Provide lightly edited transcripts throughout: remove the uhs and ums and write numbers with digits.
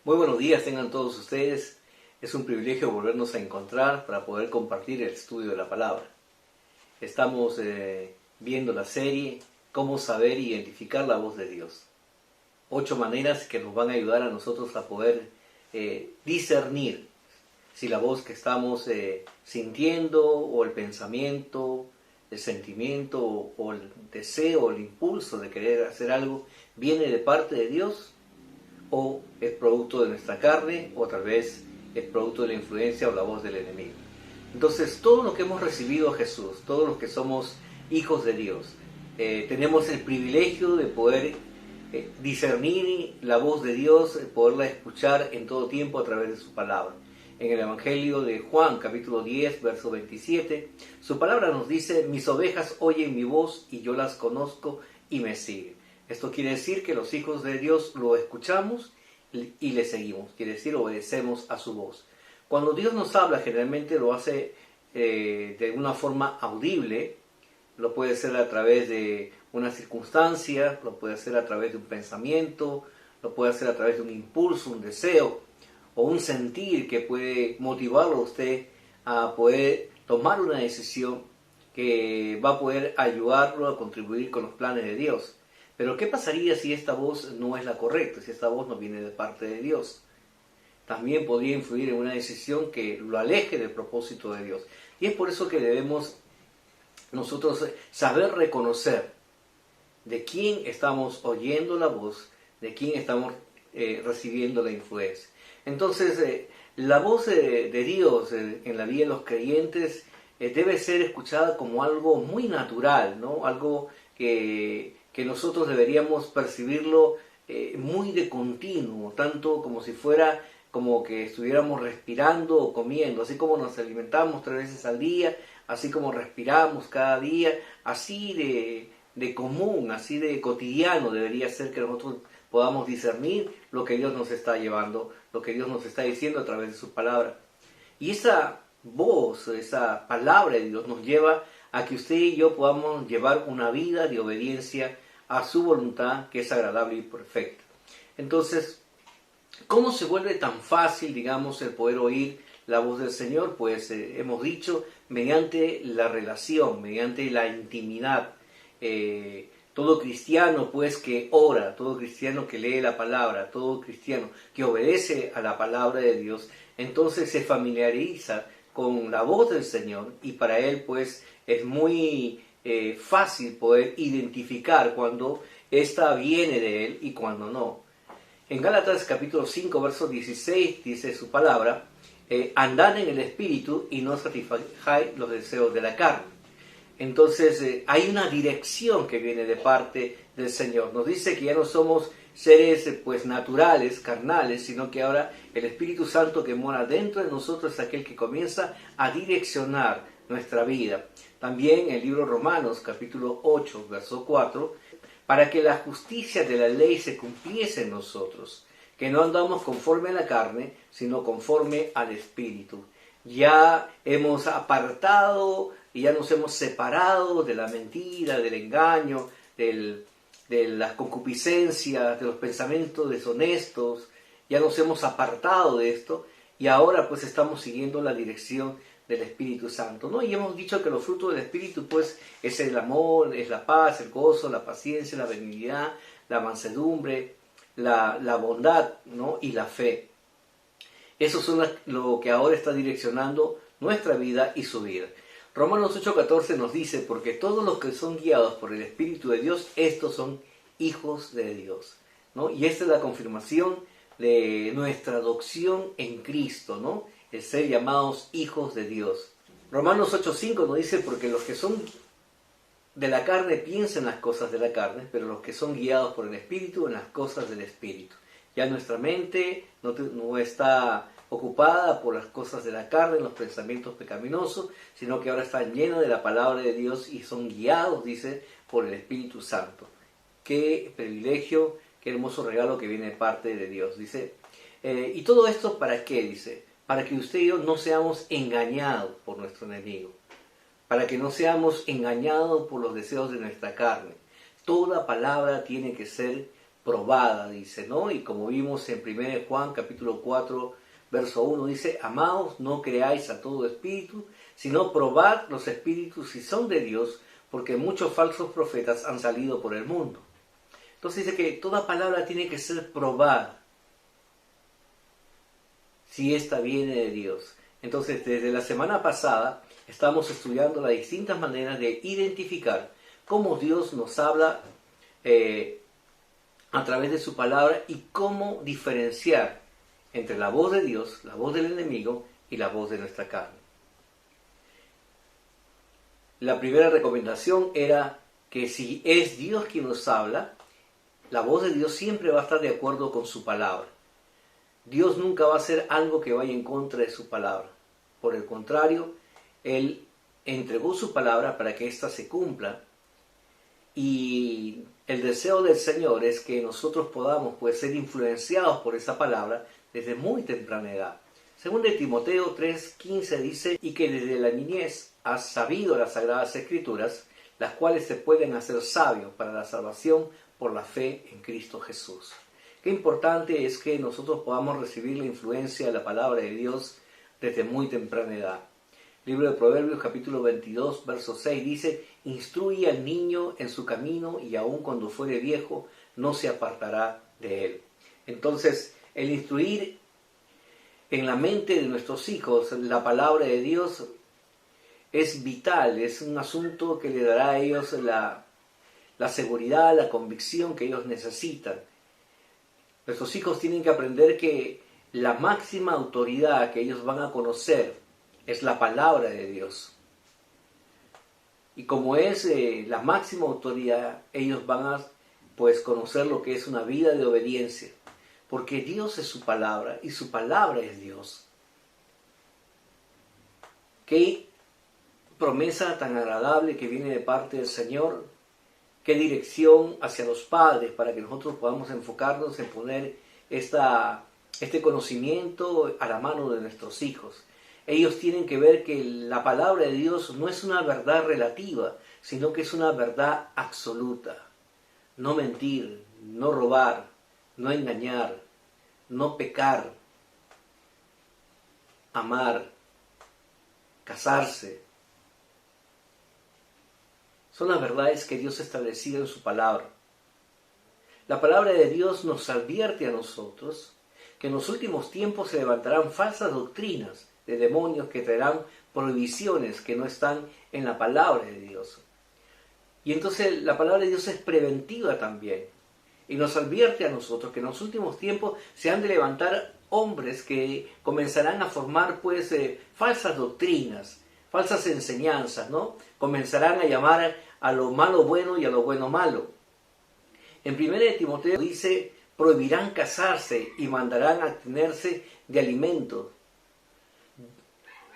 Muy buenos días tengan todos ustedes. Es un privilegio volvernos a encontrar para poder compartir el estudio de la palabra. Estamos viendo la serie Cómo saber identificar la voz de Dios. 8 maneras que nos van a ayudar a nosotros a poder discernir si la voz que estamos sintiendo o el pensamiento, el sentimiento o el deseo, el impulso de querer hacer algo viene de parte de Dios o es producto de nuestra carne o tal vez es producto de la influencia o la voz del enemigo. Entonces, todos los que hemos recibido a Jesús, todos los que somos hijos de Dios, tenemos el privilegio de poder discernir la voz de Dios, poderla escuchar en todo tiempo a través de su palabra. En el Evangelio de Juan, capítulo 10, verso 27, su palabra nos dice: mis ovejas oyen mi voz y yo las conozco y me siguen. Esto quiere decir que los hijos de Dios lo escuchamos y le seguimos, quiere decir obedecemos a su voz. Cuando Dios nos habla, generalmente lo hace de una forma audible, lo puede hacer a través de una circunstancia, lo puede hacer a través de un pensamiento, lo puede hacer a través de un impulso, un deseo o un sentir que puede motivarlo a usted a poder tomar una decisión que va a poder ayudarlo a contribuir con los planes de Dios. Pero ¿qué pasaría si esta voz no es la correcta, si esta voz no viene de parte de Dios? También podría influir en una decisión que lo aleje del propósito de Dios. Y es por eso que debemos nosotros saber reconocer de quién estamos oyendo la voz, de quién estamos recibiendo la influencia. Entonces, la voz de Dios en la vida de los creyentes debe ser escuchada como algo muy natural, ¿no? Algo que nosotros deberíamos percibirlo muy de continuo, tanto como si fuera como que estuviéramos respirando o comiendo, así como nos alimentamos 3 veces al día, así como respiramos cada día, así de común, así de cotidiano debería ser que nosotros podamos discernir lo que Dios nos está llevando, lo que Dios nos está diciendo a través de su palabra. Y esa voz, esa palabra de Dios nos lleva a que usted y yo podamos llevar una vida de obediencia a su voluntad, que es agradable y perfecta. Entonces, ¿cómo se vuelve tan fácil, digamos, el poder oír la voz del Señor? Pues hemos dicho, mediante la relación, mediante la intimidad. Todo cristiano, pues, que ora, todo cristiano que lee la palabra, todo cristiano que obedece a la palabra de Dios, entonces se familiariza con la voz del Señor y para él, pues, es muy fácil poder identificar cuando ésta viene de él y cuando no. En Gálatas capítulo 5, verso 16 dice su palabra: andad en el Espíritu y no satisfagáis los deseos de la carne. Entonces hay una dirección que viene de parte del Señor. Nos dice que ya no somos seres pues naturales, carnales, sino que ahora el Espíritu Santo que mora dentro de nosotros es aquel que comienza a direccionar nuestra vida. También en el libro Romanos capítulo 8, verso 4, para que la justicia de la ley se cumpliese en nosotros, que no andamos conforme a la carne, sino conforme al Espíritu. Ya hemos apartado y ya nos hemos separado de la mentira, del engaño, de las concupiscencias, de los pensamientos deshonestos. Ya nos hemos apartado de esto y ahora pues estamos siguiendo la dirección del Espíritu Santo, ¿no? Y hemos dicho que los frutos del Espíritu pues es el amor, es la paz, el gozo, la paciencia, la benignidad, la mansedumbre, la bondad, ¿no? Y la fe. Eso son lo que ahora está direccionando nuestra vida y su vida. Romanos 8:14 nos dice: porque todos los que son guiados por el Espíritu de Dios, estos son hijos de Dios, ¿no? Y esta es la confirmación de nuestra adopción en Cristo, ¿no? El ser llamados hijos de Dios. Romanos 8:5 nos dice: porque los que son de la carne piensan las cosas de la carne, pero los que son guiados por el Espíritu en las cosas del Espíritu. Ya nuestra mente no está ocupada por las cosas de la carne, los pensamientos pecaminosos, sino que ahora están llenos de la palabra de Dios y son guiados, dice, por el Espíritu Santo. Qué privilegio, qué hermoso regalo que viene de parte de Dios. Dice, ¿y todo esto para qué? Dice, para que usted y yo no seamos engañados por nuestro enemigo, para que no seamos engañados por los deseos de nuestra carne. Toda palabra tiene que ser probada, dice, ¿no? Y como vimos en 1 Juan capítulo 4, verso 1, dice, amaos, no creáis a todo espíritu, sino probad los espíritus si son de Dios, porque muchos falsos profetas han salido por el mundo. Entonces dice que toda palabra tiene que ser probada, si ésta viene de Dios. Entonces, desde la semana pasada, estamos estudiando las distintas maneras de identificar cómo Dios nos habla a través de su palabra y cómo diferenciar entre la voz de Dios, la voz del enemigo y la voz de nuestra carne. La primera recomendación era que si es Dios quien nos habla, la voz de Dios siempre va a estar de acuerdo con su palabra. Dios nunca va a hacer algo que vaya en contra de su palabra. Por el contrario, Él entregó su palabra para que ésta se cumpla. Y el deseo del Señor es que nosotros podamos pues, ser influenciados por esa palabra desde muy temprana edad. Según de Timoteo 3:15 dice, y que desde la niñez has sabido las Sagradas Escrituras, las cuales te pueden hacer sabio para la salvación por la fe en Cristo Jesús. Qué importante es que nosotros podamos recibir la influencia de la palabra de Dios desde muy temprana edad. Libro de Proverbios capítulo 22, verso 6 dice, instruye al niño en su camino y aun cuando fuere viejo no se apartará de él. Entonces, el instruir en la mente de nuestros hijos la palabra de Dios es vital, es un asunto que le dará a ellos la seguridad, la convicción que ellos necesitan. Nuestros hijos tienen que aprender que la máxima autoridad que ellos van a conocer es la palabra de Dios. Y como es la máxima autoridad, ellos van a pues, conocer lo que es una vida de obediencia. Porque Dios es su palabra y su palabra es Dios. Qué promesa tan agradable que viene de parte del Señor. Qué dirección hacia los padres para que nosotros podamos enfocarnos en poner este conocimiento a la mano de nuestros hijos. Ellos tienen que ver que la palabra de Dios no es una verdad relativa, sino que es una verdad absoluta. No mentir, no robar, no engañar, no pecar, amar, casarse. Son las verdades que Dios ha establecido en su palabra. La palabra de Dios nos advierte a nosotros que en los últimos tiempos se levantarán falsas doctrinas de demonios que traerán prohibiciones que no están en la palabra de Dios. Y entonces la palabra de Dios es preventiva también. Y nos advierte a nosotros que en los últimos tiempos se han de levantar hombres que comenzarán a formar pues falsas doctrinas, falsas enseñanzas, ¿no? Comenzarán a llamar a lo malo bueno y a lo bueno malo. En 1 Timoteo dice, prohibirán casarse y mandarán abstenerse de alimentos.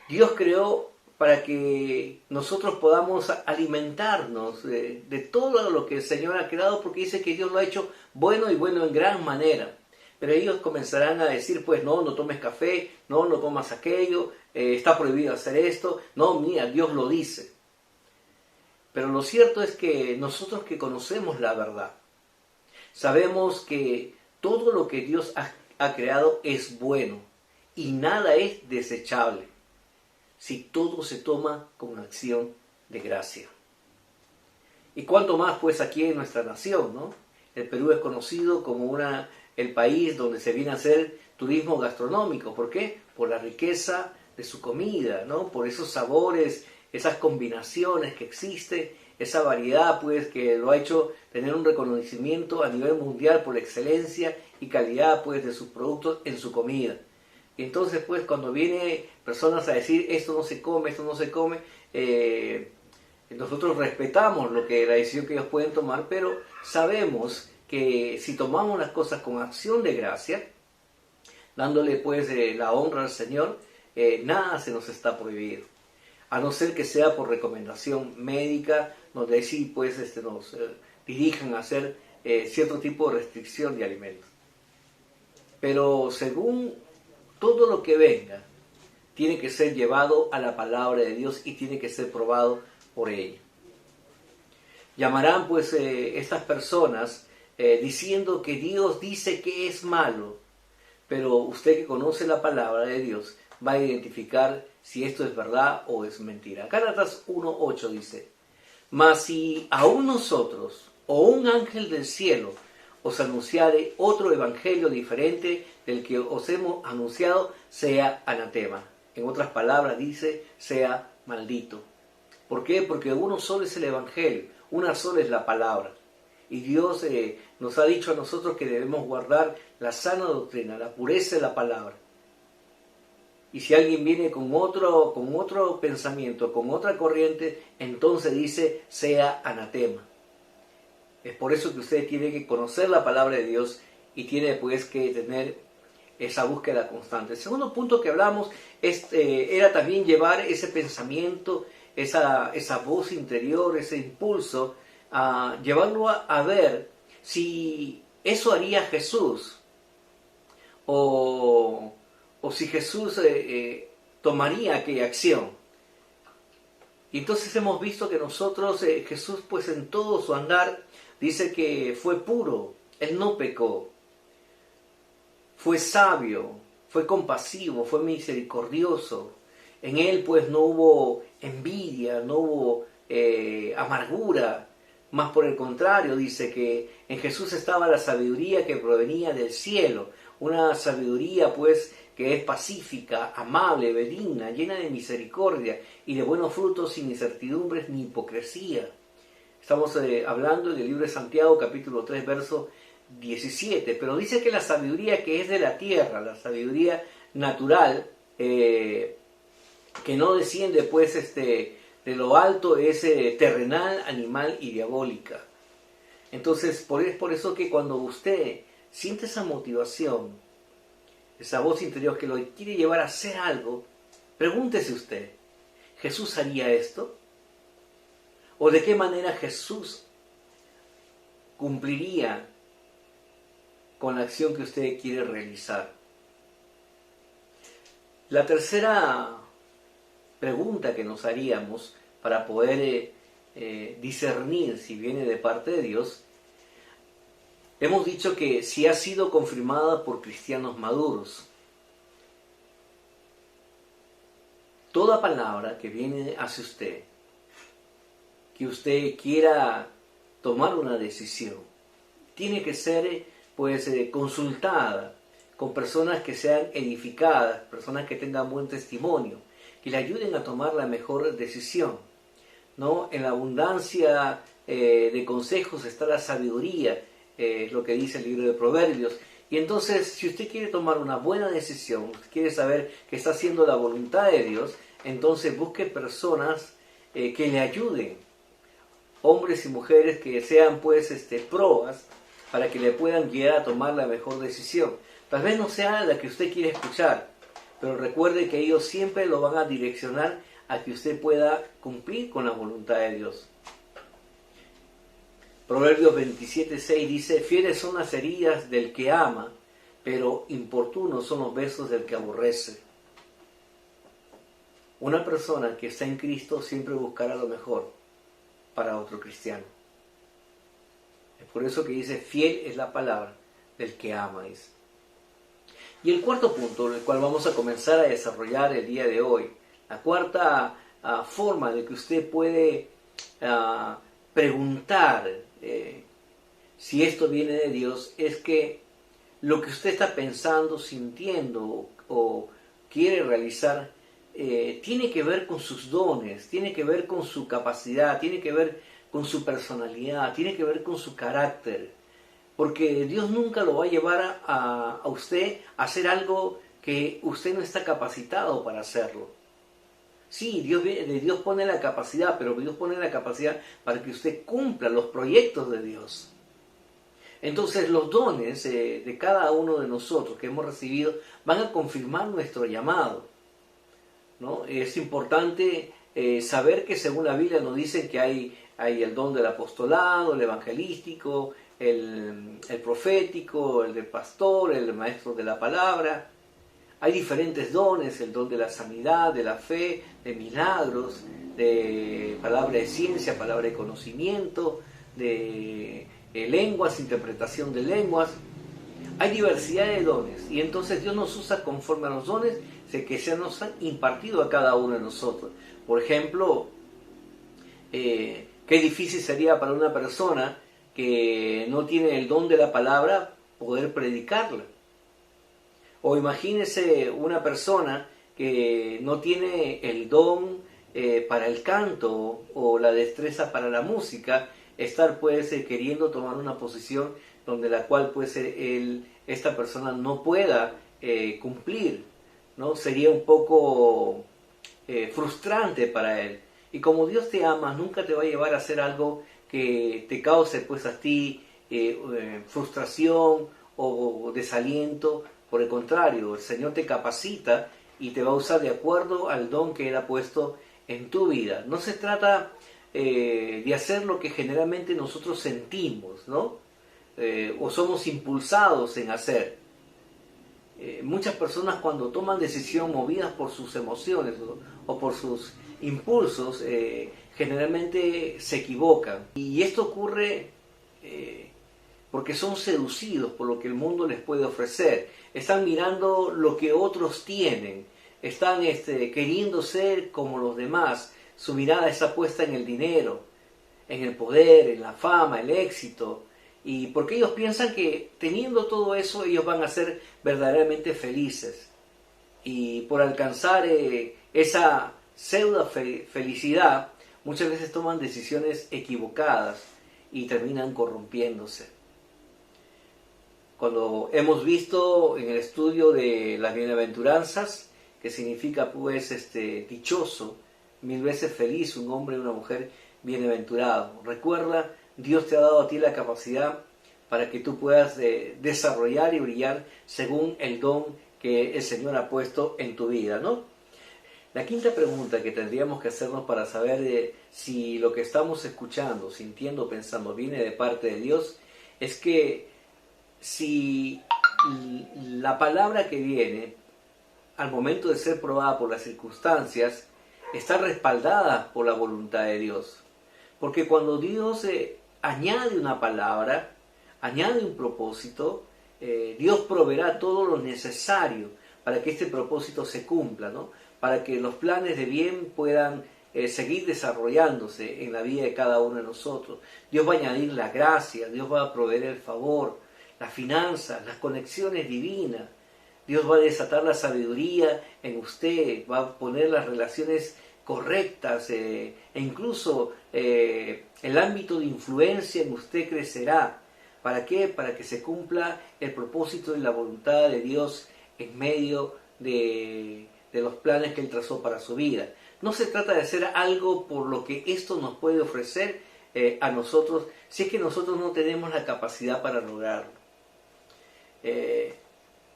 Dios creó para que nosotros podamos alimentarnos de todo lo que el Señor ha creado, porque dice que Dios lo ha hecho bueno y bueno en gran manera. Pero ellos comenzarán a decir, pues no tomes café, no comas aquello, está prohibido hacer esto. No, mira, Dios lo dice. Pero lo cierto es que nosotros que conocemos la verdad, sabemos que todo lo que Dios ha creado es bueno y nada es desechable si todo se toma con acción de gracia. Y cuanto más pues aquí en nuestra nación, ¿no? El Perú es conocido como el país donde se viene a hacer turismo gastronómico. ¿Por qué? Por la riqueza de su comida, ¿no? Por esos sabores, esas combinaciones que existen, esa variedad pues que lo ha hecho tener un reconocimiento a nivel mundial por la excelencia y calidad pues de sus productos en su comida. Y entonces pues cuando vienen personas a decir esto no se come, nosotros respetamos la decisión que ellos pueden tomar, pero sabemos que si tomamos las cosas con acción de gracia, dándole pues la honra al Señor, nada se nos está prohibido. A no ser que sea por recomendación médica, donde sí pues nos dirijan a hacer cierto tipo de restricción de alimentos. Pero según todo lo que venga, tiene que ser llevado a la palabra de Dios y tiene que ser probado por ella. Llamarán pues estas personas diciendo que Dios dice que es malo, pero usted que conoce la palabra de Dios va a identificar si esto es verdad o es mentira. Gálatas 1:8 dice: mas si aún nosotros o un ángel del cielo os anunciare otro evangelio diferente del que os hemos anunciado, sea anatema. En otras palabras dice, sea maldito. ¿Por qué? Porque uno solo es el evangelio, una sola es la palabra. Y Dios nos ha dicho a nosotros que debemos guardar la sana doctrina, la pureza de la palabra. Y si alguien viene con otro pensamiento, con otra corriente, entonces dice, sea anatema. Es por eso que usted tiene que conocer la palabra de Dios y tiene pues que tener esa búsqueda constante. El segundo punto que hablamos era también llevar ese pensamiento, esa voz interior, ese impulso, a llevarlo a ver si eso haría Jesús o si Jesús tomaría aquella acción. Y entonces hemos visto que nosotros, Jesús pues en todo su andar, dice que fue puro, Él no pecó, fue sabio, fue compasivo, fue misericordioso. En Él pues no hubo envidia, no hubo amargura, más por el contrario, dice que en Jesús estaba la sabiduría que provenía del cielo, una sabiduría pues que es pacífica, amable, benigna, llena de misericordia y de buenos frutos, sin incertidumbres ni hipocresía. Estamos hablando del libro de Santiago, capítulo 3, verso 17, pero dice que la sabiduría que es de la tierra, la sabiduría natural, que no desciende pues de lo alto, es terrenal, animal y diabólica. Entonces, es por eso que cuando usted siente esa motivación, esa voz interior que lo quiere llevar a hacer algo, pregúntese usted, ¿Jesús haría esto? ¿O de qué manera Jesús cumpliría con la acción que usted quiere realizar? La tercera pregunta que nos haríamos para poder discernir si viene de parte de Dios, hemos dicho que si ha sido confirmada por cristianos maduros. Toda palabra que viene hacia usted, que usted quiera tomar una decisión, tiene que ser pues consultada con personas que sean edificadas, personas que tengan buen testimonio, que le ayuden a tomar la mejor decisión, ¿no? En la abundancia de consejos está la sabiduría, es lo que dice el libro de Proverbios. Y entonces, si usted quiere tomar una buena decisión, quiere saber que está haciendo la voluntad de Dios, entonces busque personas que le ayuden, hombres y mujeres que sean pues probas, para que le puedan guiar a tomar la mejor decisión. Tal vez no sea la que usted quiere escuchar, pero recuerde que ellos siempre lo van a direccionar a que usted pueda cumplir con la voluntad de Dios. Proverbios 27:6 dice, fieles son las heridas del que ama, pero importunos son los besos del que aborrece. Una persona que está en Cristo siempre buscará lo mejor para otro cristiano. Es por eso que dice, fiel es la palabra del que ama, dice. Y el cuarto punto, el cual vamos a comenzar a desarrollar el día de hoy, la cuarta forma de que usted puede preguntar si esto viene de Dios, es que lo que usted está pensando, sintiendo o quiere realizar, tiene que ver con sus dones, tiene que ver con su capacidad, tiene que ver con su personalidad, tiene que ver con su carácter. Porque Dios nunca lo va a llevar a usted a hacer algo que usted no está capacitado para hacerlo. Sí, Dios pone la capacidad, pero Dios pone la capacidad para que usted cumpla los proyectos de Dios. Entonces los dones de cada uno de nosotros que hemos recibido van a confirmar nuestro llamado, ¿no? Es importante saber que según la Biblia nos dicen que hay el don del apostolado, el evangelístico, el profético, el del pastor, el maestro de la palabra. Hay diferentes dones, el don de la sanidad, de la fe, de milagros, de palabra de ciencia, palabra de conocimiento, de lenguas, interpretación de lenguas. Hay diversidad de dones y entonces Dios nos usa conforme a los dones que se nos han impartido a cada uno de nosotros. Por ejemplo, qué difícil sería para una persona que no tiene el don de la palabra poder predicarla. O imagínese una persona que no tiene el don para el canto o la destreza para la música, estar pues queriendo tomar una posición donde la cual pues esta persona no pueda cumplir, ¿no? Sería un poco frustrante para él. Y como Dios te ama, nunca te va a llevar a hacer algo que te cause pues a ti frustración o desaliento. Por el contrario, el Señor te capacita y te va a usar de acuerdo al don que Él ha puesto en tu vida. No se trata de hacer lo que generalmente nosotros sentimos, ¿no? O somos impulsados en hacer. Muchas personas cuando toman decisión movidas por sus emociones o por sus impulsos, generalmente se equivocan. Y esto ocurre porque son seducidos por lo que el mundo les puede ofrecer. Están mirando lo que otros tienen. Están queriendo ser como los demás. Su mirada está puesta en el dinero, en el poder, en la fama, el éxito. Y porque ellos piensan que teniendo todo eso ellos van a ser verdaderamente felices. Y por alcanzar esa pseudo felicidad, muchas veces toman decisiones equivocadas y terminan corrompiéndose. Cuando hemos visto en el estudio de las bienaventuranzas, que significa pues dichoso, 1000 veces feliz, un hombre y una mujer bienaventurado. Recuerda, Dios te ha dado a ti la capacidad para que tú puedas desarrollar y brillar según el don que el Señor ha puesto en tu vida, ¿no? La quinta pregunta que tendríamos que hacernos para saber si lo que estamos escuchando, sintiendo, pensando viene de parte de Dios, es que si la palabra que viene al momento de ser probada por las circunstancias está respaldada por la voluntad de Dios. Porque cuando Dios añade una palabra, añade un propósito, Dios proveerá todo lo necesario para que este propósito se cumpla, ¿no? Para que los planes de bien puedan seguir desarrollándose en la vida de cada uno de nosotros. Dios va a añadir la gracia, Dios va a proveer el favor, las finanzas, las conexiones divinas. Dios va a desatar la sabiduría en usted, va a poner las relaciones correctas e incluso el ámbito de influencia en usted crecerá. ¿Para qué? Para que se cumpla el propósito y la voluntad de Dios en medio de los planes que Él trazó para su vida. No se trata de hacer algo por lo que esto nos puede ofrecer a nosotros, si es que nosotros no tenemos la capacidad para lograrlo.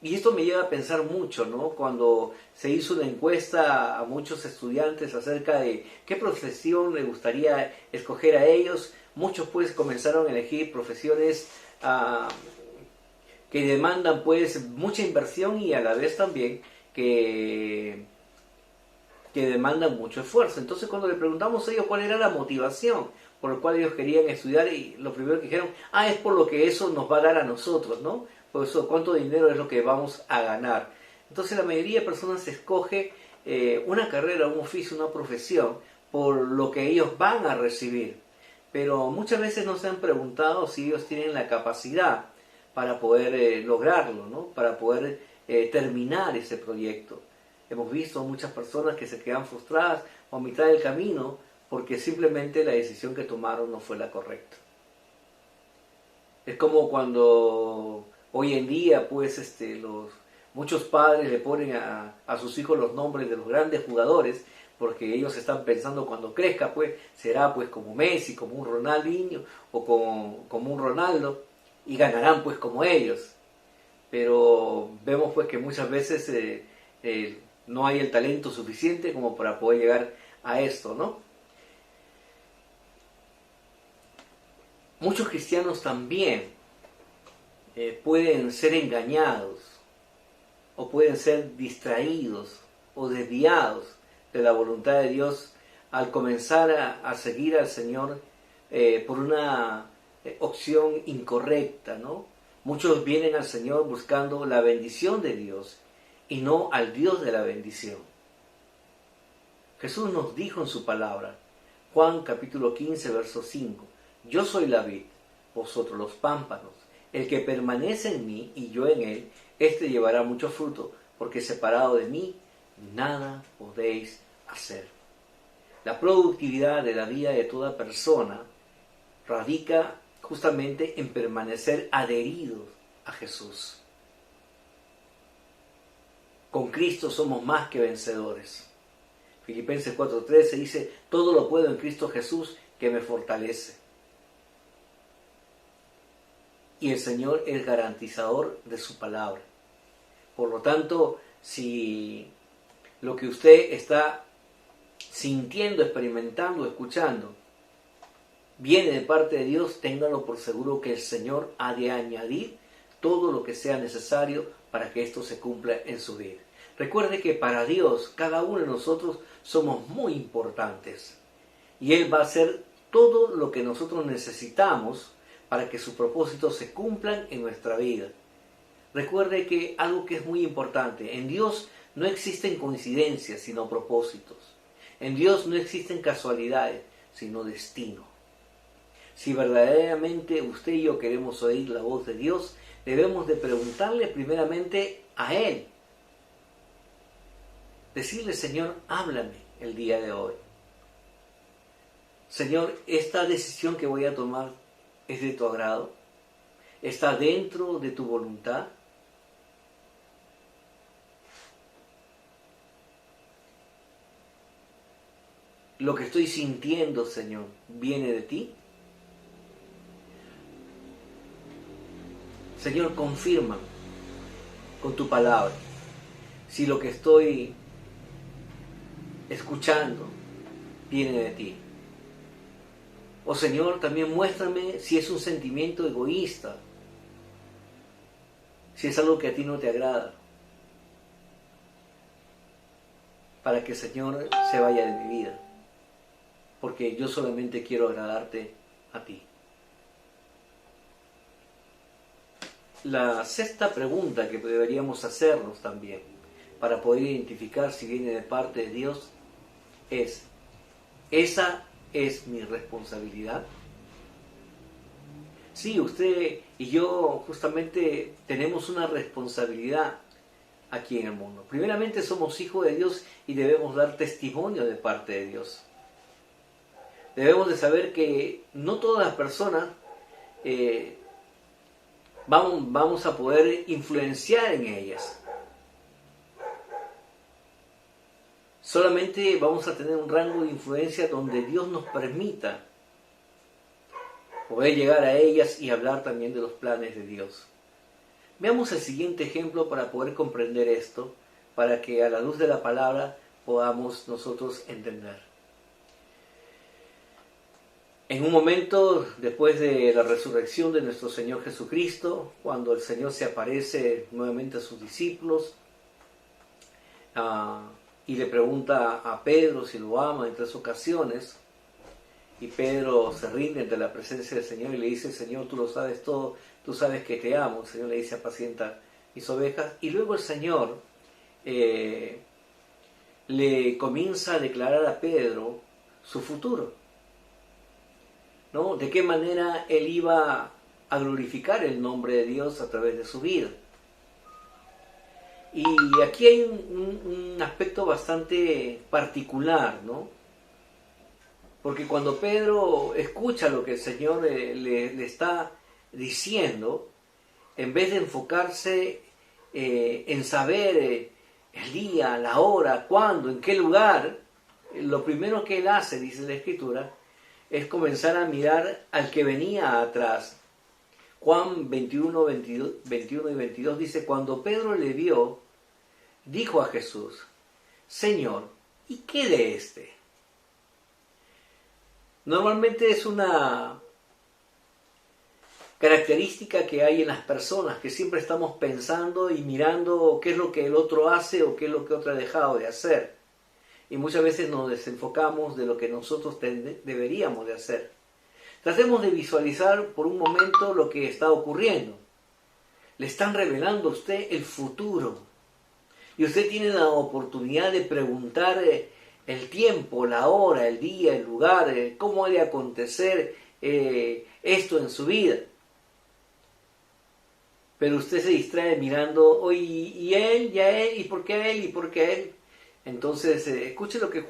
Y esto me lleva a pensar mucho, ¿no? Cuando se hizo una encuesta a muchos estudiantes acerca de qué profesión les gustaría escoger a ellos, muchos pues comenzaron a elegir profesiones que demandan pues mucha inversión y a la vez también que demandan mucho esfuerzo. Entonces cuando le preguntamos a ellos cuál era la motivación por la cual ellos querían estudiar, y lo primero que dijeron, es por lo que eso nos va a dar a nosotros, ¿no? Por eso, ¿cuánto dinero es lo que vamos a ganar? Entonces la mayoría de personas escoge una carrera, un oficio, una profesión por lo que ellos van a recibir. Pero muchas veces no se han preguntado si ellos tienen la capacidad para poder lograrlo, ¿no? Para poder terminar ese proyecto. Hemos visto muchas personas que se quedan frustradas a mitad del camino porque simplemente la decisión que tomaron no fue la correcta. Es como cuando hoy en día pues muchos padres le ponen a sus hijos los nombres de los grandes jugadores porque ellos están pensando cuando crezca pues será pues como Messi, como un Ronaldinho o como un Ronaldo y ganarán pues como ellos. Pero vemos pues que muchas veces no hay el talento suficiente como para poder llegar a esto, ¿no? Muchos cristianos también pueden ser engañados o pueden ser distraídos o desviados de la voluntad de Dios al comenzar a seguir al Señor por una opción incorrecta, ¿no? Muchos vienen al Señor buscando la bendición de Dios y no al Dios de la bendición. Jesús nos dijo en su palabra, Juan capítulo 15, verso 5, yo soy la vid, vosotros los pámpanos. El que permanece en mí y yo en él, éste llevará mucho fruto, porque separado de mí, nada podéis hacer. La productividad de la vida de toda persona radica justamente en permanecer adheridos a Jesús. Con Cristo somos más que vencedores. Filipenses 4:13 dice, todo lo puedo en Cristo Jesús que me fortalece. Y el Señor es garantizador de su palabra. Por lo tanto, si lo que usted está sintiendo, experimentando, escuchando, viene de parte de Dios, téngalo por seguro que el Señor ha de añadir todo lo que sea necesario para que esto se cumpla en su vida. Recuerde que para Dios, cada uno de nosotros somos muy importantes. Y Él va a hacer todo lo que nosotros necesitamos para que sus propósitos se cumplan en nuestra vida. Recuerde que algo que es muy importante, en Dios no existen coincidencias, sino propósitos. En Dios no existen casualidades, sino destino. Si verdaderamente usted y yo queremos oír la voz de Dios, debemos de preguntarle primeramente a Él. Decirle, Señor, háblame el día de hoy. Señor, esta decisión que voy a tomar es de tu agrado. ¿Está dentro de tu voluntad? ¿Lo que estoy sintiendo, Señor, viene de ti? Señor, confirma con tu palabra si lo que estoy escuchando viene de ti. Oh Señor, también muéstrame si es un sentimiento egoísta, si es algo que a ti no te agrada, para que el Señor se vaya de mi vida, porque yo solamente quiero agradarte a ti. La sexta pregunta que deberíamos hacernos también, para poder identificar si viene de parte de Dios, es, ¿esa es mi responsabilidad? Sí, usted y yo justamente tenemos una responsabilidad aquí en el mundo. Primeramente somos hijos de Dios y debemos dar testimonio de parte de Dios. Debemos de saber que no todas las personas vamos a poder influenciar en ellas. Solamente vamos a tener un rango de influencia donde Dios nos permita poder llegar a ellas y hablar también de los planes de Dios. Veamos el siguiente ejemplo para poder comprender esto, para que a la luz de la palabra podamos nosotros entender. En un momento después de la resurrección de nuestro Señor Jesucristo, cuando el Señor se aparece nuevamente a sus discípulos, y le pregunta a Pedro si lo ama en 3 ocasiones, y Pedro se rinde ante la presencia del Señor y le dice, Señor, tú lo sabes todo, tú sabes que te amo. El Señor le dice, apacienta mis ovejas, y luego el Señor le comienza a declarar a Pedro su futuro, ¿no? De qué manera él iba a glorificar el nombre de Dios a través de su vida. Y aquí hay un aspecto bastante particular, ¿no? Porque cuando Pedro escucha lo que el Señor le está diciendo, en vez de enfocarse en saber el día, la hora, cuándo, en qué lugar, lo primero que él hace, dice la Escritura, es comenzar a mirar al que venía atrás. Juan 21 y 22 dice, cuando Pedro le vio, dijo a Jesús, Señor, ¿y qué de este? Normalmente es una característica que hay en las personas, que siempre estamos pensando y mirando qué es lo que el otro hace o qué es lo que otro ha dejado de hacer. Y muchas veces nos desenfocamos de lo que nosotros deberíamos de hacer. Tratemos de visualizar por un momento lo que está ocurriendo. Le están revelando a usted el futuro. Y usted tiene la oportunidad de preguntar el tiempo, la hora, el día, el lugar, cómo ha de acontecer esto en su vida. Pero usted se distrae mirando, oye, y él, y a él, y por qué a él, y por qué a él. Entonces, escuche lo que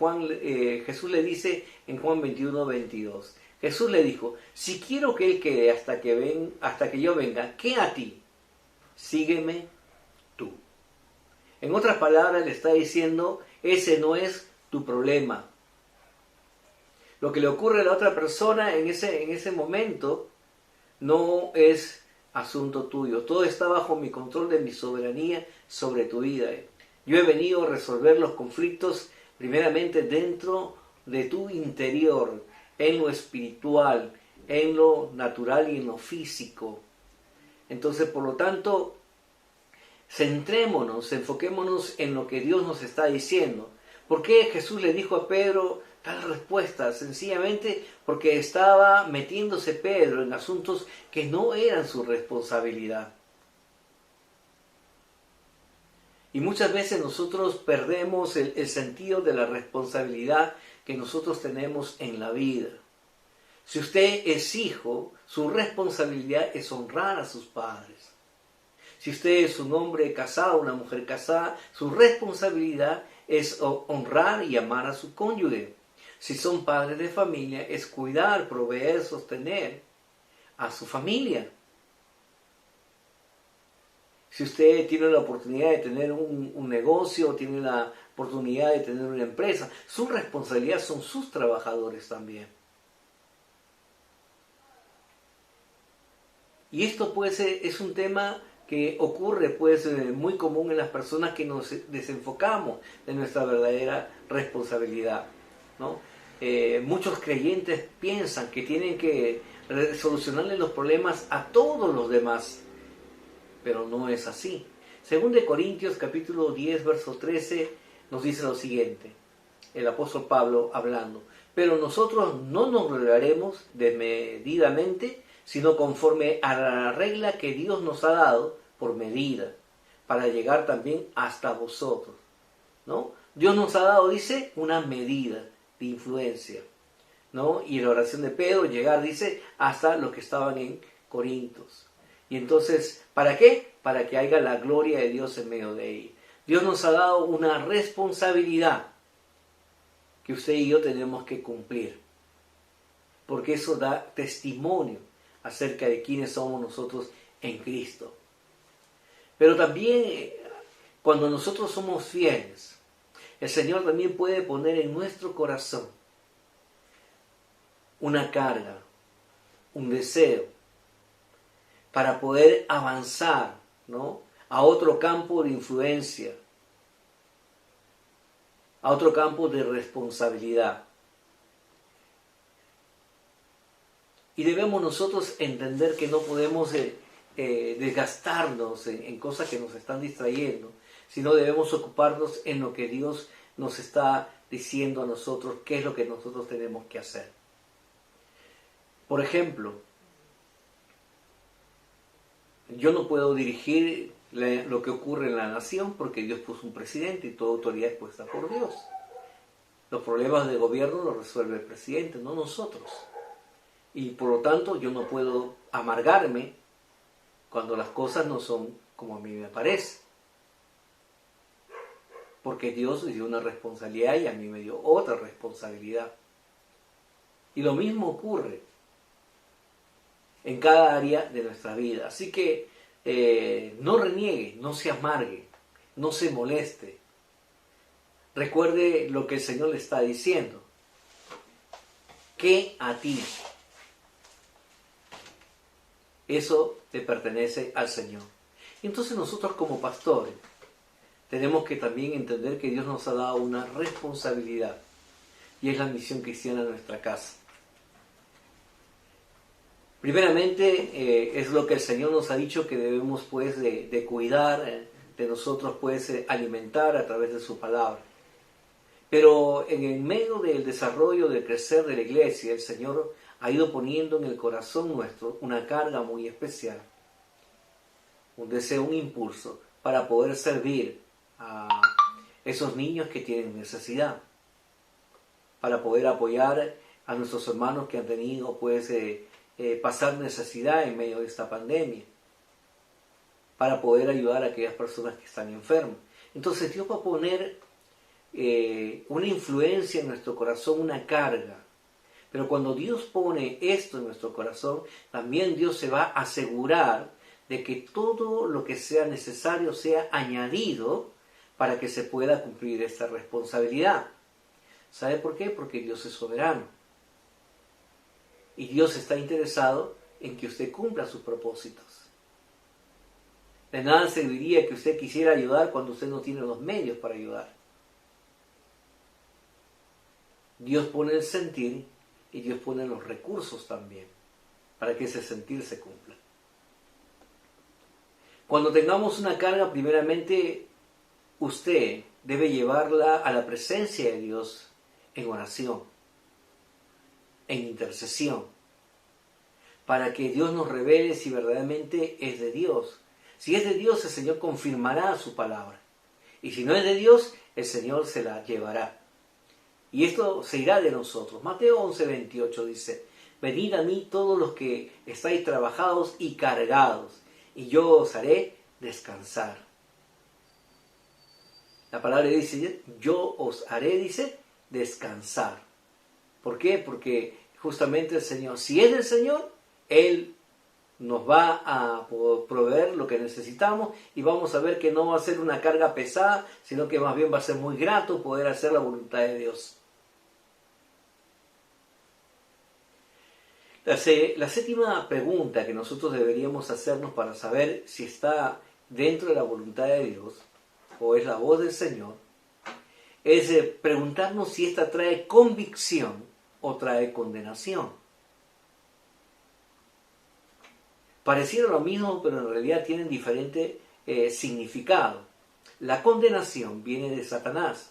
Jesús le dice en Juan 21:22. Jesús le dijo, si quiero que él quede hasta que yo venga, ¿qué a ti? Sígueme tú. En otras palabras, le está diciendo, ese no es tu problema. Lo que le ocurre a la otra persona en ese momento no es asunto tuyo. Todo está bajo mi control de mi soberanía sobre tu vida. Yo he venido a resolver los conflictos primeramente dentro de tu interior, en lo espiritual, en lo natural y en lo físico. Entonces, por lo tanto, centrémonos, enfoquémonos en lo que Dios nos está diciendo. ¿Por qué Jesús le dijo a Pedro tal respuesta? Sencillamente porque estaba metiéndose Pedro en asuntos que no eran su responsabilidad. Y muchas veces nosotros perdemos el sentido de la responsabilidad que nosotros tenemos en la vida. Si usted es hijo, su responsabilidad es honrar a sus padres. Si usted es un hombre casado, una mujer casada, su responsabilidad es honrar y amar a su cónyuge. Si son padres de familia, es cuidar, proveer, sostener a su familia. Si usted tiene la oportunidad de tener un negocio, tiene la oportunidad de tener una empresa, su responsabilidad son sus trabajadores también. Y esto pues es un tema que ocurre pues muy común en las personas que nos desenfocamos de nuestra verdadera responsabilidad, ¿no? Muchos creyentes piensan que tienen que solucionarle los problemas a todos los demás, pero no es así. Según de Corintios capítulo 10 verso 13 nos dice lo siguiente, el apóstol Pablo hablando, pero nosotros no nos gloriaremos desmedidamente, sino conforme a la regla que Dios nos ha dado por medida, para llegar también hasta vosotros, ¿no? Dios nos ha dado, dice, una medida de influencia, ¿no? Y la oración de Pedro, llegar, dice, hasta los que estaban en Corintios. Y entonces, ¿para qué? Para que haya la gloria de Dios en medio de ellos. Dios nos ha dado una responsabilidad que usted y yo tenemos que cumplir, porque eso da testimonio acerca de quiénes somos nosotros en Cristo. Pero también cuando nosotros somos fieles, el Señor también puede poner en nuestro corazón una carga, un deseo, para poder avanzar, ¿no?, a otro campo de influencia, a otro campo de responsabilidad. Y debemos nosotros entender que no podemos desgastarnos en cosas que nos están distrayendo, sino debemos ocuparnos en lo que Dios nos está diciendo a nosotros, qué es lo que nosotros tenemos que hacer. Por ejemplo, yo no puedo dirigir lo que ocurre en la nación porque Dios puso un presidente y toda autoridad es puesta por Dios. Los problemas de gobierno los resuelve el presidente, no nosotros. Y por lo tanto yo no puedo amargarme cuando las cosas no son como a mí me parece. Porque Dios me dio una responsabilidad y a mí me dio otra responsabilidad. Y lo mismo ocurre en cada área de nuestra vida. Así que no reniegue, no se amargue, no se moleste. Recuerde lo que el Señor le está diciendo. Que a ti. Eso te pertenece al Señor. Entonces nosotros como pastores tenemos que también entender que Dios nos ha dado una responsabilidad. Y es la misión cristiana de nuestra casa. Primeramente es lo que el Señor nos ha dicho que debemos pues de cuidar, de nosotros pues alimentar a través de su palabra. Pero en el medio del desarrollo, del crecer de la iglesia, el Señor ha ido poniendo en el corazón nuestro una carga muy especial, un deseo, un impulso para poder servir a esos niños que tienen necesidad, para poder apoyar a nuestros hermanos que han tenido pues pasar necesidad en medio de esta pandemia, para poder ayudar a aquellas personas que están enfermas. Entonces Dios va a poner una influencia en nuestro corazón, una carga. Pero cuando Dios pone esto en nuestro corazón, también Dios se va a asegurar de que todo lo que sea necesario sea añadido para que se pueda cumplir esta responsabilidad. ¿Sabe por qué? Porque Dios es soberano. Y Dios está interesado en que usted cumpla sus propósitos. De nada serviría que usted quisiera ayudar cuando usted no tiene los medios para ayudar. Dios pone el sentir y Dios pone los recursos también para que ese sentir se cumpla. Cuando tengamos una carga, primeramente usted debe llevarla a la presencia de Dios en oración, en intercesión, para que Dios nos revele si verdaderamente es de Dios. Si es de Dios, el Señor confirmará su palabra. Y si no es de Dios, el Señor se la llevará. Y esto se irá de nosotros. Mateo 11:28 dice: venid a mí todos los que estáis trabajados y cargados, y yo os haré descansar. La palabra dice, yo os haré, dice, descansar. ¿Por qué? Porque justamente el Señor, si es del Señor, Él nos va a proveer lo que necesitamos y vamos a ver que no va a ser una carga pesada, sino que más bien va a ser muy grato poder hacer la voluntad de Dios. La séptima pregunta que nosotros deberíamos hacernos para saber si está dentro de la voluntad de Dios o es la voz del Señor, es preguntarnos si esta trae convicción o trae condenación. Pareciera lo mismo, pero en realidad tienen diferente significado. La condenación viene de Satanás,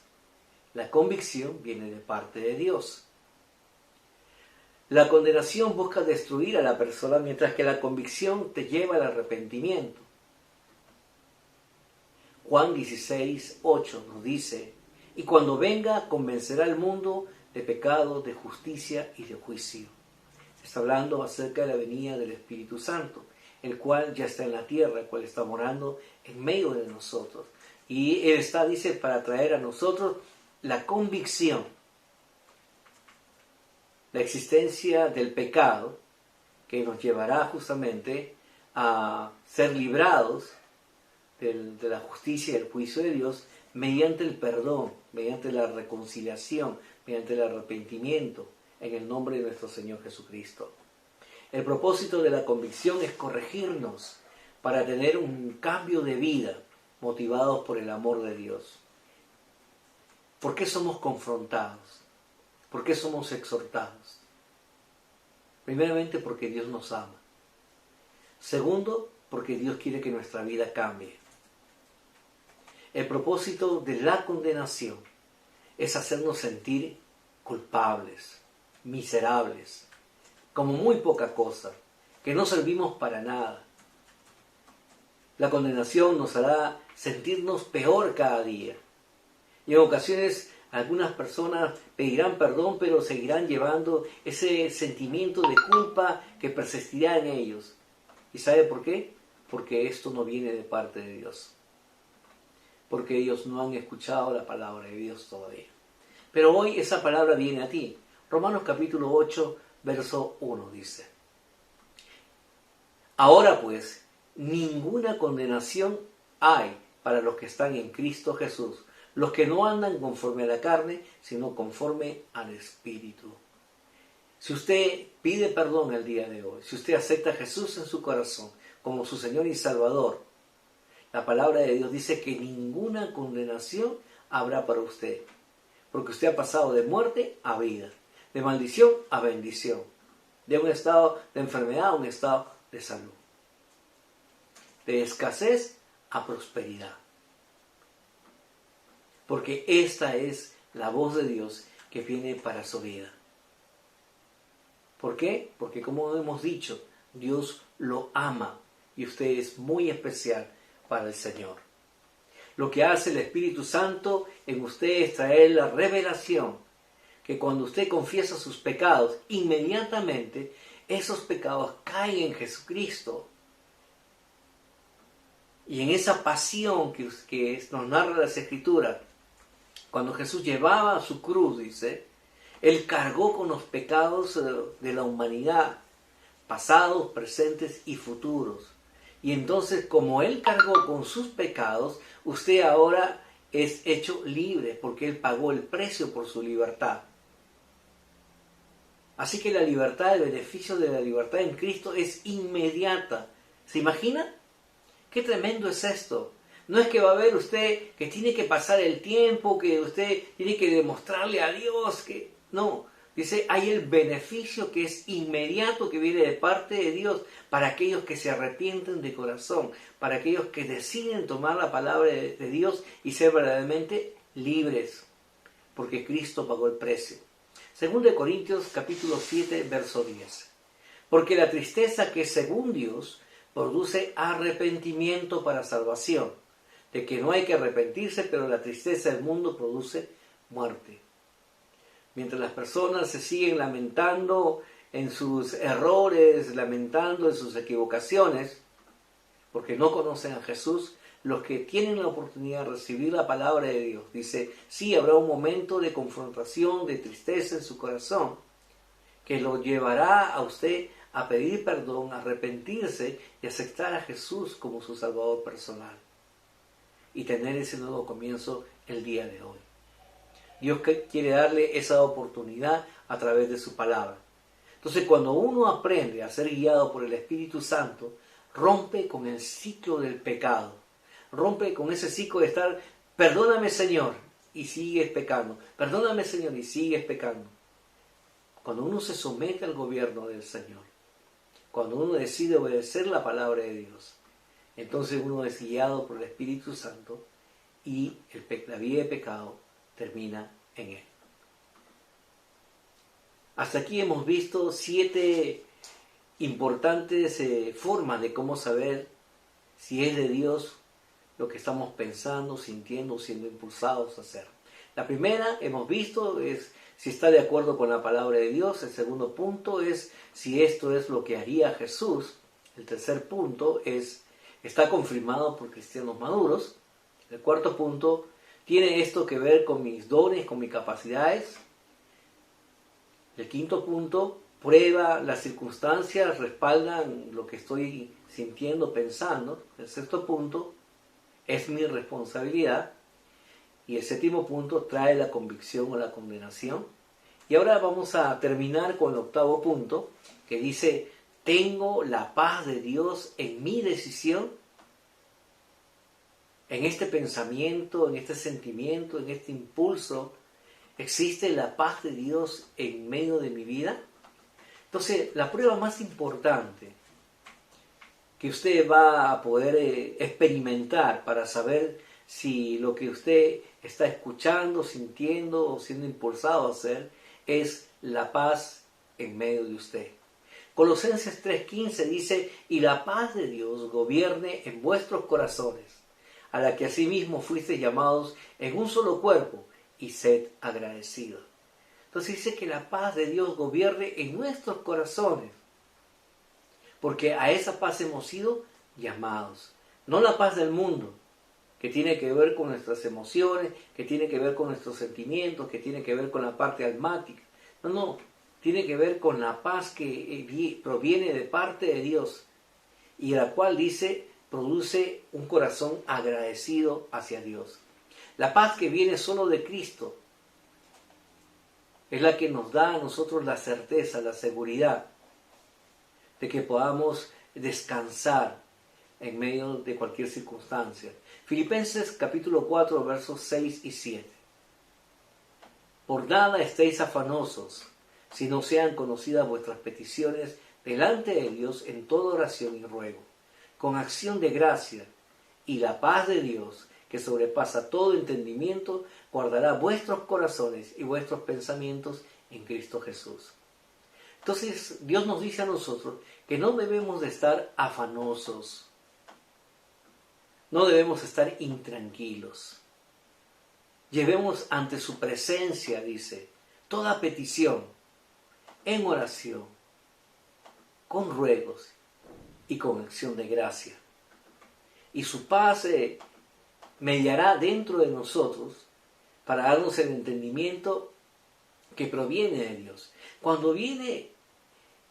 la convicción viene de parte de Dios. La condenación busca destruir a la persona, mientras que la convicción te lleva al arrepentimiento. Juan 16:8 nos dice: y cuando venga convencerá al mundo de pecado, de justicia y de juicio. Está hablando acerca de la venida del Espíritu Santo, el cual ya está en la tierra, el cual está morando en medio de nosotros. Y Él está, dice, para traer a nosotros la convicción, la existencia del pecado, que nos llevará justamente a ser librados de la justicia y el juicio de Dios mediante el perdón, mediante la reconciliación, mediante el arrepentimiento, en el nombre de nuestro Señor Jesucristo. El propósito de la convicción es corregirnos para tener un cambio de vida motivados por el amor de Dios. ¿Por qué somos confrontados? ¿Por qué somos exhortados? Primeramente porque Dios nos ama. Segundo, porque Dios quiere que nuestra vida cambie. El propósito de la condenación es hacernos sentir culpables, miserables, como muy poca cosa, que no servimos para nada. La condenación nos hará sentirnos peor cada día. Y en ocasiones algunas personas pedirán perdón, pero seguirán llevando ese sentimiento de culpa que persistirá en ellos. ¿Y sabe por qué? Porque esto no viene de parte de Dios. Porque ellos no han escuchado la palabra de Dios todavía. Pero hoy esa palabra viene a ti. Romanos capítulo 8, verso 1 dice: ahora pues, ninguna condenación hay para los que están en Cristo Jesús, los que no andan conforme a la carne, sino conforme al Espíritu. Si usted pide perdón el día de hoy, si usted acepta a Jesús en su corazón como su Señor y Salvador, la palabra de Dios dice que ninguna condenación habrá para usted, porque usted ha pasado de muerte a vida, de maldición a bendición, de un estado de enfermedad a un estado de salud, de escasez a prosperidad. Porque esta es la voz de Dios que viene para su vida. ¿Por qué? Porque como hemos dicho, Dios lo ama y usted es muy especial para el Señor. Lo que hace el Espíritu Santo en usted es traer la revelación, que cuando usted confiesa sus pecados, inmediatamente esos pecados caen en Jesucristo. Y en esa pasión que nos narra las Escrituras, cuando Jesús llevaba su cruz, dice, Él cargó con los pecados de la humanidad, pasados, presentes y futuros. Y entonces, como Él cargó con sus pecados, usted ahora es hecho libre, porque Él pagó el precio por su libertad. Así que la libertad, el beneficio de la libertad en Cristo es inmediata. ¿Se imagina? ¡Qué tremendo es esto! No es que va a haber usted que tiene que pasar el tiempo, que usted tiene que demostrarle a Dios que... No, dice, hay el beneficio que es inmediato, que viene de parte de Dios para aquellos que se arrepienten de corazón, para aquellos que deciden tomar la palabra de Dios y ser verdaderamente libres, porque Cristo pagó el precio. Según de Corintios capítulo 7, verso 10. Porque la tristeza que según Dios produce arrepentimiento para salvación, de que no hay que arrepentirse, pero la tristeza del mundo produce muerte. Mientras las personas se siguen lamentando en sus errores, lamentando en sus equivocaciones, porque no conocen a Jesús, los que tienen la oportunidad de recibir la palabra de Dios, dice, sí, habrá un momento de confrontación, de tristeza en su corazón, que lo llevará a usted a pedir perdón, a arrepentirse y aceptar a Jesús como su Salvador personal. Y tener ese nuevo comienzo el día de hoy. Dios quiere darle esa oportunidad a través de su palabra. Entonces, cuando uno aprende a ser guiado por el Espíritu Santo, rompe con el ciclo del pecado. Rompe con ese ciclo de estar, perdóname Señor, y sigues pecando. Perdóname Señor, y sigues pecando. Cuando uno se somete al gobierno del Señor, cuando uno decide obedecer la palabra de Dios, entonces uno es guiado por el Espíritu Santo y la vida de pecado termina en él. Hasta aquí hemos visto 7 importantes formas de cómo saber si es de Dios lo que estamos pensando, sintiendo, siendo impulsados a hacer. La primera, hemos visto, es si está de acuerdo con la palabra de Dios. El segundo punto es si esto es lo que haría Jesús. El tercer punto es, está confirmado por cristianos maduros. El cuarto punto, ¿tiene esto que ver con mis dones, con mis capacidades? El quinto punto, prueba las circunstancias, respaldan lo que estoy sintiendo, pensando. El sexto punto, es mi responsabilidad. Y el séptimo punto, trae la convicción o la condenación. Y ahora vamos a terminar con el octavo punto, que dice, tengo la paz de Dios en mi decisión, en este pensamiento, en este sentimiento, en este impulso. ¿Existe la paz de Dios en medio de mi vida? Entonces, la prueba más importante que usted va a poder experimentar para saber si lo que usted está escuchando, sintiendo o siendo impulsado a hacer es la paz en medio de usted. Colosenses 3:15 dice, y la paz de Dios gobierne en vuestros corazones, a la que asimismo fuisteis llamados en un solo cuerpo, y sed agradecidos. Entonces dice que la paz de Dios gobierne en nuestros corazones, porque a esa paz hemos sido llamados. No la paz del mundo, que tiene que ver con nuestras emociones, que tiene que ver con nuestros sentimientos, que tiene que ver con la parte almática. No, tiene que ver con la paz que proviene de parte de Dios y la cual dice, produce un corazón agradecido hacia Dios. La paz que viene solo de Cristo es la que nos da a nosotros la certeza, la seguridad de que podamos descansar en medio de cualquier circunstancia. Filipenses capítulo 4, versos 6 y 7. Por nada estéis afanosos, si no sean conocidas vuestras peticiones delante de Dios en toda oración y ruego, con acción de gracia, y la paz de Dios, que sobrepasa todo entendimiento, guardará vuestros corazones y vuestros pensamientos en Cristo Jesús. Entonces Dios nos dice a nosotros que no debemos de estar afanosos, no debemos estar intranquilos. Llevemos ante su presencia, dice, toda petición en oración, con ruegos y con acción de gracia. Y su paz mediará dentro de nosotros para darnos el entendimiento que proviene de Dios. Cuando viene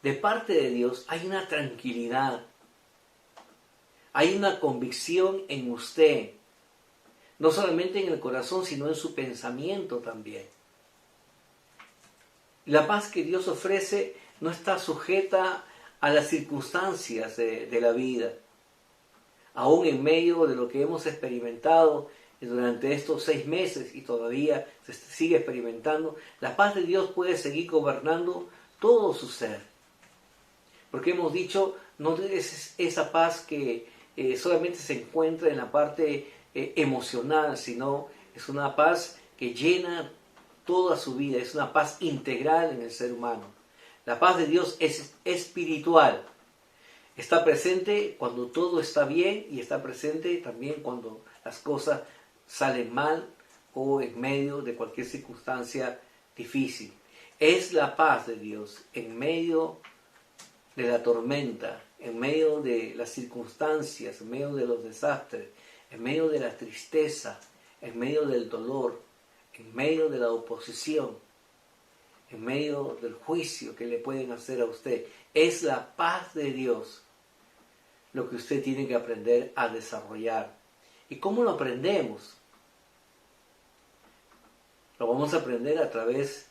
de parte de Dios hay una tranquilidad, hay una convicción en usted, no solamente en el corazón, sino en su pensamiento también. La paz que Dios ofrece no está sujeta a las circunstancias de la vida. Aún en medio de lo que hemos experimentado durante estos 6 meses y todavía se sigue experimentando, la paz de Dios puede seguir gobernando todo su ser. Porque hemos dicho, no es esa paz que solamente se encuentra en la parte emocional, sino es una paz que llena toda su vida, es una paz integral en el ser humano. La paz de Dios es espiritual. Está presente cuando todo está bien y está presente también cuando las cosas salen mal o en medio de cualquier circunstancia difícil. Es la paz de Dios en medio de la tormenta, en medio de las circunstancias, en medio de los desastres, en medio de la tristeza, en medio del dolor, en medio de la oposición, en medio del juicio que le pueden hacer a usted. Es la paz de Dios lo que usted tiene que aprender a desarrollar. ¿Y cómo lo aprendemos? Lo vamos a aprender a través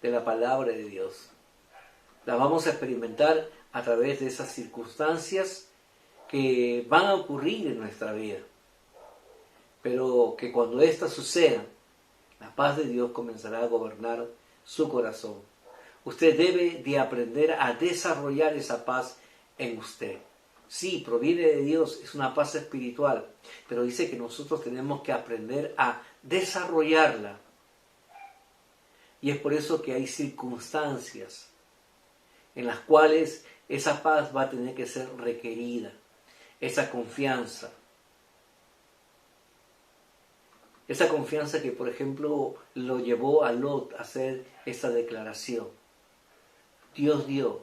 de la palabra de Dios. La vamos a experimentar a través de esas circunstancias que van a ocurrir en nuestra vida. Pero que cuando éstas sucedan, la paz de Dios comenzará a gobernar su corazón. Usted debe de aprender a desarrollar esa paz en usted. Sí, proviene de Dios, es una paz espiritual, pero dice que nosotros tenemos que aprender a desarrollarla. Y es por eso que hay circunstancias en las cuales esa paz va a tener que ser requerida, esa confianza. Esa confianza que, por ejemplo, lo llevó a Lot a hacer esa declaración. Dios dio,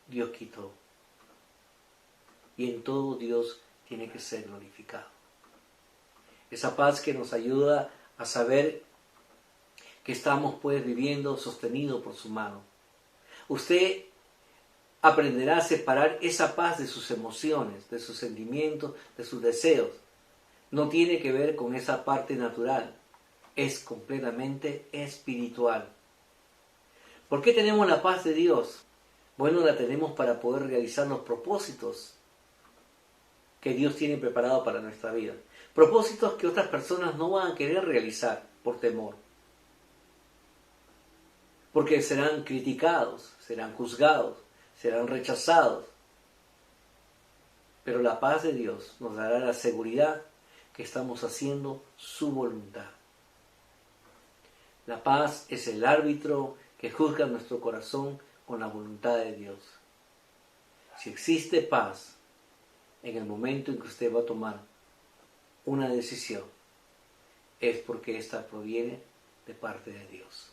Dios quitó. Y en todo Dios tiene que ser glorificado. Esa paz que nos ayuda a saber que estamos pues viviendo sostenido por su mano. Usted aprenderá a separar esa paz de sus emociones, de sus sentimientos, de sus deseos. No tiene que ver con esa parte natural, es completamente espiritual. ¿Por qué tenemos la paz de Dios? Bueno, la tenemos para poder realizar los propósitos que Dios tiene preparado para nuestra vida. Propósitos que otras personas no van a querer realizar por temor. Porque serán criticados, serán juzgados, serán rechazados. Pero la paz de Dios nos dará la seguridad que estamos haciendo su voluntad. La paz es el árbitro que juzga nuestro corazón con la voluntad de Dios. Si existe paz en el momento en que usted va a tomar una decisión, es porque ésta proviene de parte de Dios.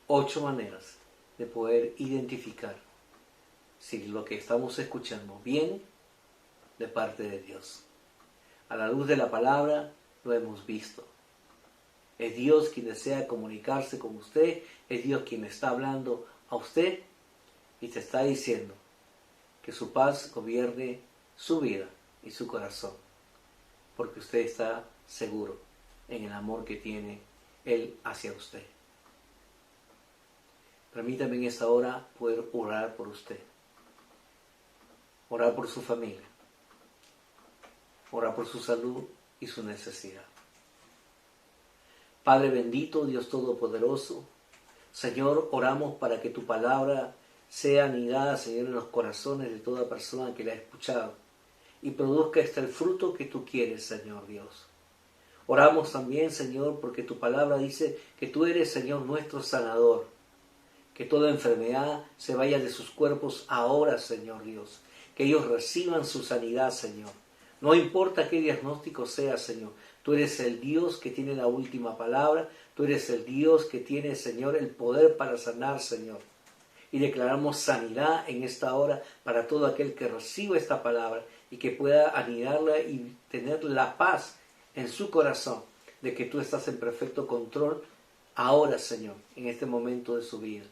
8 maneras de poder identificar si lo que estamos escuchando viene de parte de Dios. A la luz de la palabra lo hemos visto. Es Dios quien desea comunicarse con usted, es Dios quien está hablando a usted y te está diciendo que su paz gobierne su vida y su corazón, porque usted está seguro en el amor que tiene Él hacia usted. Permítame en esta hora poder orar por usted, orar por su familia, orar por su salud y su necesidad. Padre bendito, Dios Todopoderoso, Señor, oramos para que tu palabra sea anidada, Señor, en los corazones de toda persona que la ha escuchado y produzca el fruto que tú quieres, Señor Dios. Oramos también, Señor, porque tu palabra dice que tú eres, Señor, nuestro sanador, Que toda enfermedad se vaya de sus cuerpos ahora, Señor Dios. Que ellos reciban su sanidad, Señor. No importa qué diagnóstico sea, Señor. Tú eres el Dios que tiene la última palabra. Tú eres el Dios que tiene, Señor, el poder para sanar, Señor. Y declaramos sanidad en esta hora para todo aquel que reciba esta palabra y que pueda anidarla y tener la paz en su corazón de que tú estás en perfecto control ahora, Señor, en este momento de su vida.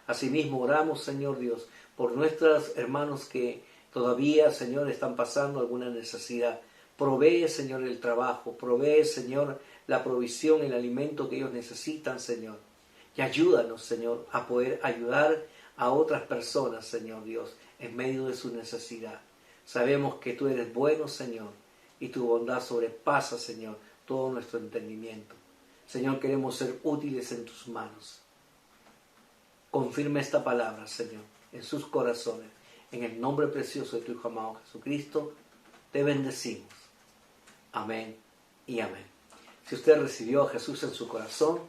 Asimismo oramos, Señor Dios, por nuestros hermanos que todavía, Señor, están pasando alguna necesidad. Provee, Señor, el trabajo, provee, Señor, la provisión, el alimento que ellos necesitan, Señor. Y ayúdanos, Señor, a poder ayudar a otras personas, Señor Dios, en medio de su necesidad. Sabemos que tú eres bueno, Señor, y tu bondad sobrepasa, Señor, todo nuestro entendimiento. Señor, queremos ser útiles en tus manos. Confirma esta palabra, Señor, en sus corazones. En el nombre precioso de tu Hijo amado Jesucristo, te bendecimos. Amén y amén. Si usted recibió a Jesús en su corazón,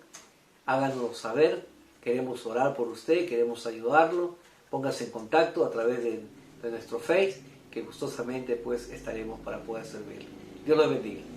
háganoslo saber. Queremos orar por usted, queremos ayudarlo. Póngase en contacto a través de nuestro Face, que gustosamente pues estaremos para poder servirle. Dios lo bendiga.